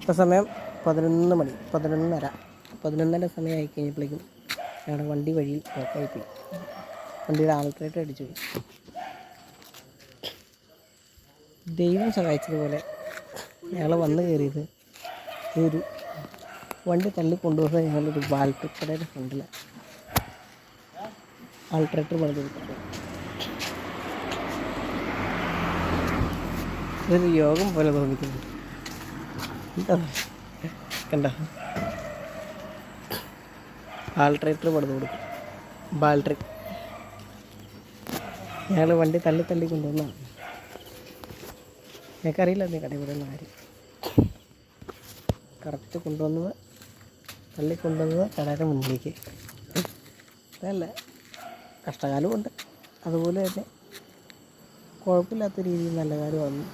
ഇപ്പോൾ സമയം 11 മണി, 11:30 സമയമായി കഴിഞ്ഞപ്പോഴേക്കും ഞങ്ങളുടെ വണ്ടി വഴിയിൽ ബ്ലോക്കായിപ്പോയി. വണ്ടിയുടെ ആൾട്ടറേറ്റർ അടിച്ചു പോയി. ദൈവം സഹായിച്ചതുപോലെ ഞങ്ങൾ വന്ന് കയറിയത് ഒരു വണ്ടി തള്ളി കൊണ്ടുപോകുന്നത് ഞങ്ങളൊരു വാൽപ്പക്കടയുടെ ഫ്രണ്ടിൽ ആൾട്ടറേറ്റർ പണിത് കൊടുത്തു. ഇതൊരു യോഗം പോലെ തോന്നിക്കുന്നു. എന്താ കണ്ട, ആൾട്ടറേറ്റർ പണിത് കൊടുക്കും. ബാൽട്രി ഞങ്ങൾ വണ്ടി തള്ളി കൊണ്ടുവന്നതാണ്. ഞങ്ങൾക്കറിയില്ല നീ കടയിൽ വിടുന്ന കാര്യം. കറക്റ്റ് കൊണ്ടുവന്നത് കടയുടെ മുന്നിലേക്ക്. അതല്ല, കഷ്ടകാലമുണ്ട്, അതുപോലെ തന്നെ കുഴപ്പമില്ലാത്ത രീതിയിൽ നല്ല കാലം വന്നു.